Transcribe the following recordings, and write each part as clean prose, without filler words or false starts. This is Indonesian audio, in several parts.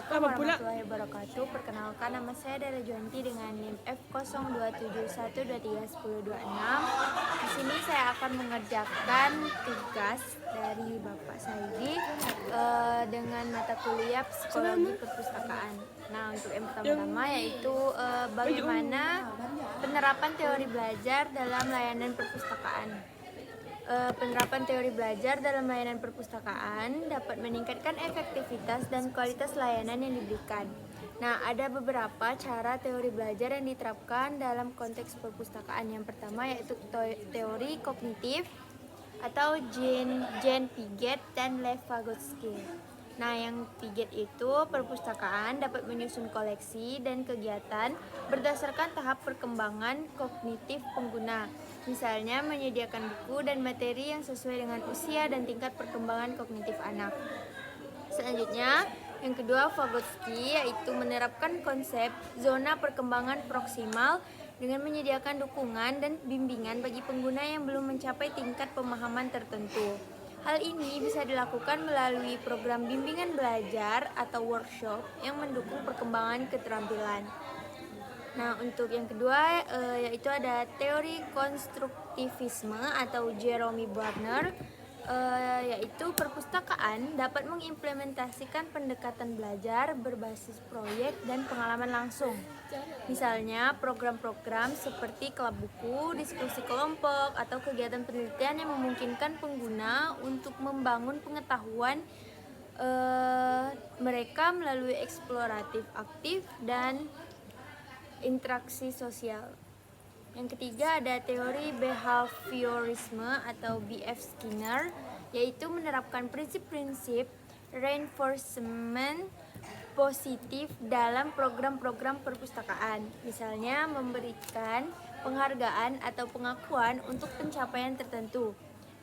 Assalamualaikum warahmatullahi wabarakatuh. Perkenalkan, nama saya Dara Juanti dengan NIM F0271231026. Di sini saya akan mengerjakan tugas dari Bapak Saidi dengan mata kuliah psikologi perpustakaan. Nah, untuk yang pertama yaitu bagaimana penerapan teori belajar dalam layanan perpustakaan. Penerapan teori belajar dalam layanan perpustakaan dapat meningkatkan efektivitas dan kualitas layanan yang diberikan. Nah, ada beberapa cara teori belajar yang diterapkan dalam konteks perpustakaan. Yang pertama yaitu teori kognitif atau Jean Piaget dan Lev Vygotsky. Nah, yang Piaget itu perpustakaan dapat menyusun koleksi dan kegiatan berdasarkan tahap perkembangan kognitif pengguna. Misalnya menyediakan buku dan materi yang sesuai dengan usia dan tingkat perkembangan kognitif anak. Selanjutnya, yang kedua Vygotsky yaitu menerapkan konsep zona perkembangan proksimal dengan menyediakan dukungan dan bimbingan bagi pengguna yang belum mencapai tingkat pemahaman tertentu. Hal ini bisa dilakukan melalui program bimbingan belajar atau workshop yang mendukung perkembangan keterampilan. Nah, untuk yang kedua yaitu ada teori konstruktivisme atau Jeremy Wagner, yaitu perpustakaan dapat mengimplementasikan pendekatan belajar berbasis proyek dan pengalaman langsung. Misalnya program-program seperti klub buku, diskusi kelompok, atau kegiatan penelitian yang memungkinkan pengguna untuk membangun pengetahuan mereka melalui eksploratif aktif dan interaksi sosial. Yang ketiga ada teori behaviorisme atau B.F. Skinner, yaitu menerapkan prinsip-prinsip reinforcement positif dalam program-program perpustakaan. Misalnya memberikan penghargaan atau pengakuan untuk pencapaian tertentu,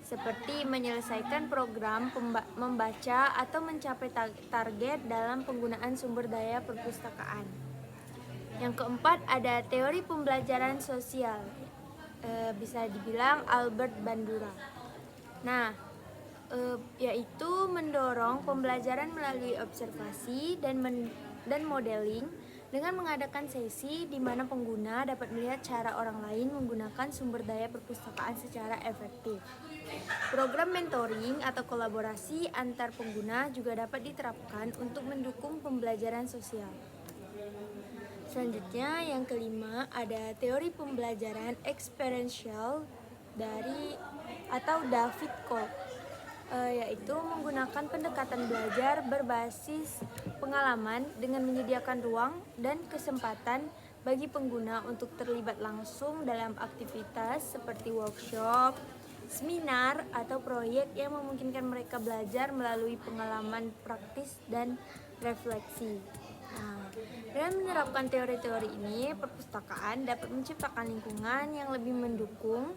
seperti menyelesaikan program membaca atau mencapai target dalam penggunaan sumber daya perpustakaan. Yang keempat ada teori pembelajaran sosial, bisa dibilang Albert Bandura. Nah, yaitu mendorong pembelajaran melalui observasi dan modeling dengan mengadakan sesi di mana pengguna dapat melihat cara orang lain menggunakan sumber daya perpustakaan secara efektif. Program mentoring atau kolaborasi antar pengguna juga dapat diterapkan untuk mendukung pembelajaran sosial. Selanjutnya yang kelima ada teori pembelajaran experiential dari atau David Kolb, yaitu menggunakan pendekatan belajar berbasis pengalaman dengan menyediakan ruang dan kesempatan bagi pengguna untuk terlibat langsung dalam aktivitas seperti workshop, seminar, atau proyek yang memungkinkan mereka belajar melalui pengalaman praktis dan refleksi. Nah, dengan menerapkan teori-teori ini, perpustakaan dapat menciptakan lingkungan yang lebih mendukung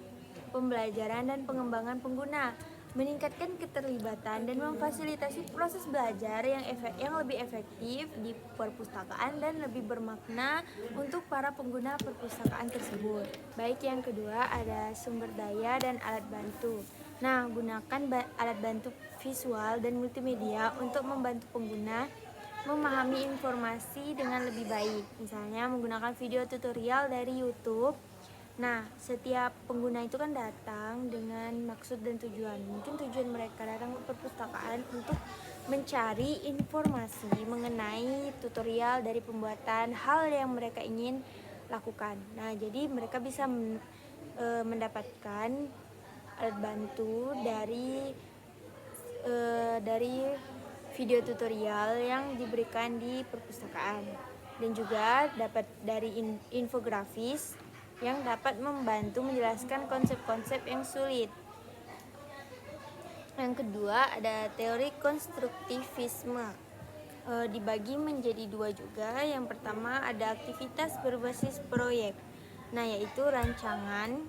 pembelajaran dan pengembangan pengguna, meningkatkan keterlibatan dan memfasilitasi proses belajar yang lebih efektif di perpustakaan dan lebih bermakna untuk para pengguna perpustakaan tersebut. Baik, yang kedua ada sumber daya dan alat bantu. Nah, gunakan alat bantu visual dan multimedia untuk membantu pengguna memahami informasi dengan lebih baik. Misalnya menggunakan video tutorial dari YouTube. Nah, setiap pengguna itu kan datang dengan maksud dan tujuan. Mungkin tujuan mereka datang ke perpustakaan untuk mencari informasi mengenai tutorial dari pembuatan hal yang mereka ingin lakukan. Nah, jadi mereka bisa mendapatkan alat bantu dari video tutorial yang diberikan di perpustakaan, dan juga dapat dari infografis yang dapat membantu menjelaskan konsep-konsep yang sulit. Yang kedua ada teori konstruktivisme, dibagi menjadi dua juga. Yang pertama ada aktivitas berbasis proyek, nah yaitu rancangan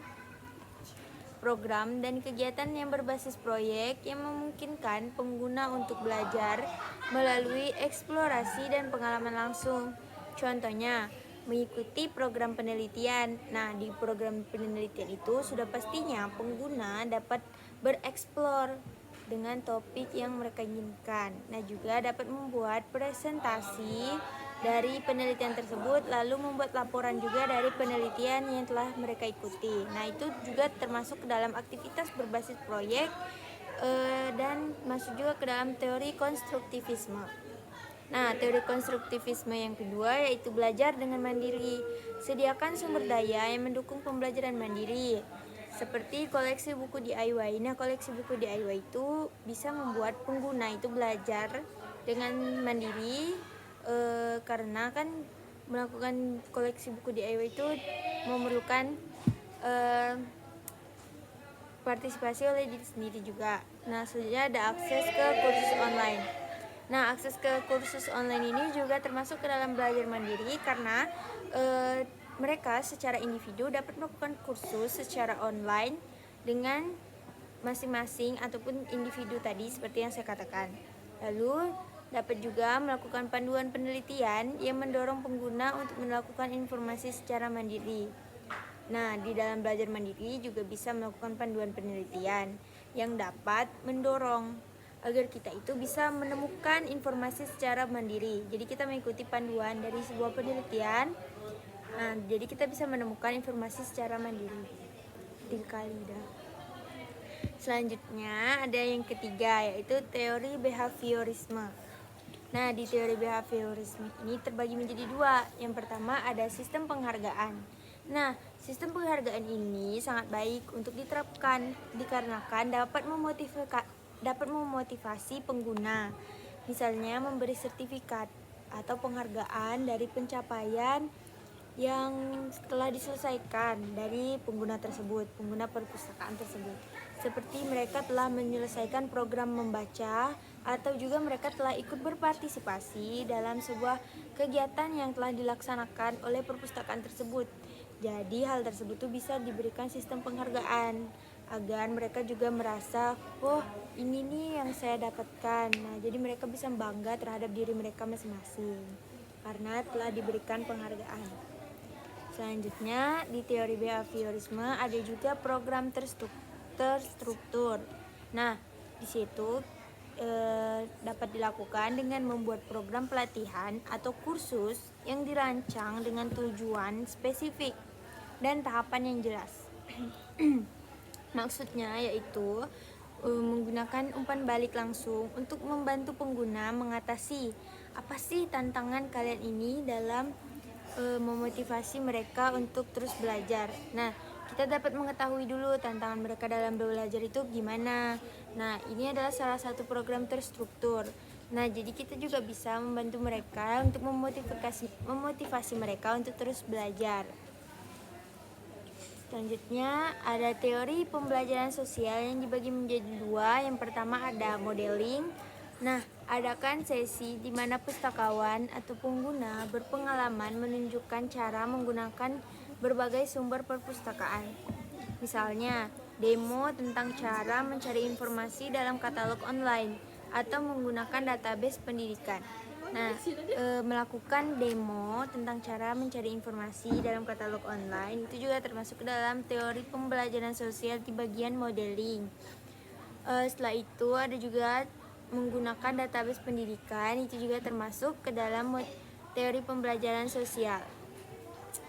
program dan kegiatan yang berbasis proyek yang memungkinkan pengguna untuk belajar melalui eksplorasi dan pengalaman langsung. Contohnya, mengikuti program penelitian. Nah, di program penelitian itu sudah pastinya pengguna dapat bereksplor dengan topik yang mereka inginkan. Nah, juga dapat membuat presentasi dari penelitian tersebut, lalu membuat laporan juga dari penelitian yang telah mereka ikuti. Nah, itu juga termasuk ke dalam aktivitas berbasis proyek dan masuk juga ke dalam teori konstruktivisme. Nah, teori konstruktivisme yang kedua yaitu belajar dengan mandiri. Sediakan sumber daya yang mendukung pembelajaran mandiri, seperti koleksi buku DIY. Nah, koleksi buku DIY itu bisa membuat pengguna itu belajar dengan mandiri, karena kan melakukan koleksi buku DIY itu memerlukan partisipasi oleh diri sendiri juga. Nah, selanjutnya ada akses ke kursus online. Nah, akses ke kursus online ini juga termasuk ke dalam belajar mandiri karena mereka secara individu dapat melakukan kursus secara online dengan masing-masing ataupun individu tadi seperti yang saya katakan. Lalu dapat juga melakukan panduan penelitian yang mendorong pengguna untuk melakukan informasi secara mandiri. Nah, di dalam belajar mandiri juga bisa melakukan panduan penelitian yang dapat mendorong agar kita itu bisa menemukan informasi secara mandiri. Jadi kita mengikuti panduan dari sebuah penelitian. Nah, jadi kita bisa menemukan informasi secara mandiri. 3 kali dah. Selanjutnya ada yang ketiga yaitu teori behaviorisme. Nah, di teori behaviorisme ini terbagi menjadi 2. Yang pertama ada sistem penghargaan. Nah, sistem penghargaan ini sangat baik untuk diterapkan dikarenakan dapat memotivasi pengguna. Misalnya memberi sertifikat atau penghargaan dari pencapaian yang telah diselesaikan dari pengguna tersebut, pengguna perpustakaan tersebut. Seperti mereka telah menyelesaikan program membaca atau juga mereka telah ikut berpartisipasi dalam sebuah kegiatan yang telah dilaksanakan oleh perpustakaan tersebut. Jadi hal tersebut tuh bisa diberikan sistem penghargaan agar mereka juga merasa, oh ini nih yang saya dapatkan. Nah, jadi mereka bisa bangga terhadap diri mereka masing-masing karena telah diberikan penghargaan. Selanjutnya di teori behaviorisme ada juga program terstruktur. Nah, di situ dapat dilakukan dengan membuat program pelatihan atau kursus yang dirancang dengan tujuan spesifik dan tahapan yang jelas. Maksudnya yaitu menggunakan umpan balik langsung untuk membantu pengguna mengatasi apa sih tantangan kalian ini dalam memotivasi mereka untuk terus belajar. Nah, kita dapat mengetahui dulu tantangan mereka dalam belajar itu gimana. Nah, ini adalah salah satu program terstruktur. Nah, jadi kita juga bisa membantu mereka untuk memotivasi mereka untuk terus belajar. Selanjutnya ada teori pembelajaran sosial yang dibagi menjadi 2. Yang pertama ada modeling. Nah, adakan sesi di mana pustakawan atau pengguna berpengalaman menunjukkan cara menggunakan berbagai sumber perpustakaan. Misalnya, demo tentang cara mencari informasi dalam katalog online atau menggunakan database pendidikan. Nah, melakukan demo tentang cara mencari informasi dalam katalog online itu juga termasuk ke dalam teori pembelajaran sosial di bagian modeling. Setelah itu ada juga menggunakan database pendidikan, itu juga termasuk ke dalam teori pembelajaran sosial.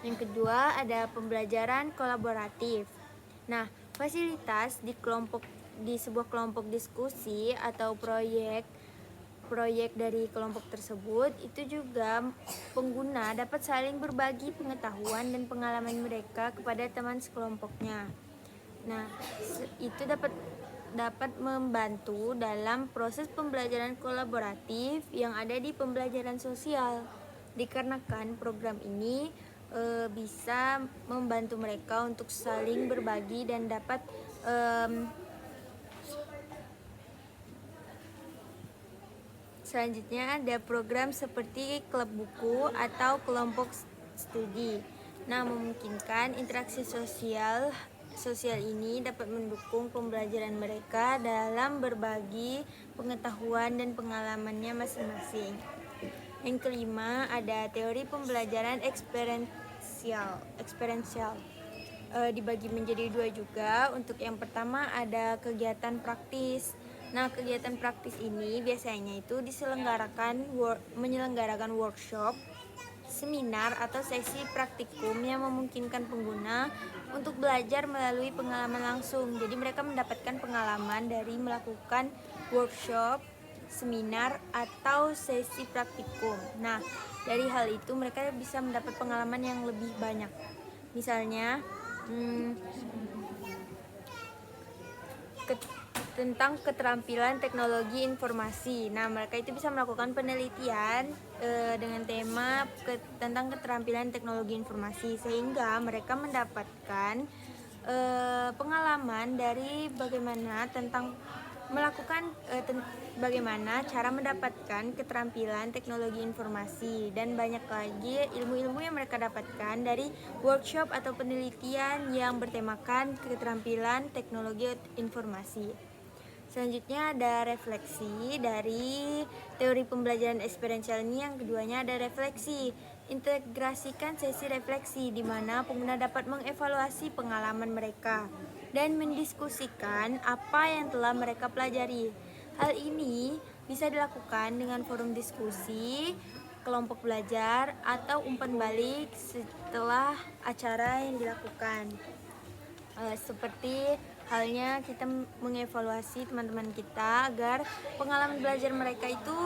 Yang kedua ada pembelajaran kolaboratif. Nah, fasilitas di sebuah kelompok diskusi atau proyek dari kelompok tersebut itu juga pengguna dapat saling berbagi pengetahuan dan pengalaman mereka kepada teman sekelompoknya. Nah, itu dapat membantu dalam proses pembelajaran kolaboratif yang ada di pembelajaran sosial. Dikarenakan program ini bisa membantu mereka untuk saling berbagi dan dapat selanjutnya ada program seperti klub buku atau kelompok studi. Nah, memungkinkan interaksi sosial ini dapat mendukung pembelajaran mereka dalam berbagi pengetahuan dan pengalamannya masing-masing. Yang kelima ada teori pembelajaran eksperiensial. Dibagi menjadi 2 juga. Untuk yang pertama ada kegiatan praktis. Nah, kegiatan praktis ini biasanya itu menyelenggarakan workshop, seminar atau sesi praktikum yang memungkinkan pengguna untuk belajar melalui pengalaman langsung. Jadi mereka mendapatkan pengalaman dari melakukan workshop, seminar atau sesi praktikum. Nah, dari hal itu mereka bisa mendapat pengalaman yang lebih banyak. Misalnya, tentang keterampilan teknologi informasi. Nah, mereka itu bisa melakukan penelitian dengan tema tentang keterampilan teknologi informasi, sehingga mereka mendapatkan pengalaman dari bagaimana bagaimana cara mendapatkan keterampilan teknologi informasi, dan banyak lagi ilmu-ilmu yang mereka dapatkan dari workshop atau penelitian yang bertemakan keterampilan teknologi informasi. Selanjutnya ada refleksi dari teori pembelajaran eksperiensial ini. Yang keduanya ada refleksi. Integrasikan sesi refleksi di mana pengguna dapat mengevaluasi pengalaman mereka dan mendiskusikan apa yang telah mereka pelajari. Hal ini bisa dilakukan dengan forum diskusi, kelompok belajar, atau umpan balik setelah acara yang dilakukan. Seperti halnya kita mengevaluasi teman-teman kita agar pengalaman belajar mereka itu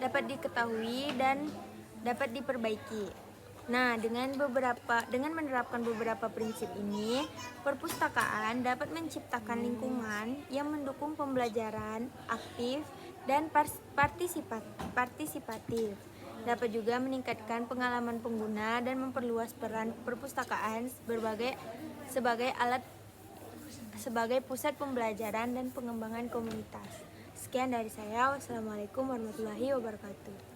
dapat diketahui dan dapat diperbaiki. Nah, dengan menerapkan beberapa prinsip ini, perpustakaan dapat menciptakan lingkungan yang mendukung pembelajaran aktif dan partisipatif. Dapat juga meningkatkan pengalaman pengguna dan memperluas peran perpustakaan sebagai pusat pembelajaran dan pengembangan komunitas. Sekian dari saya. Wassalamualaikum warahmatullahi wabarakatuh.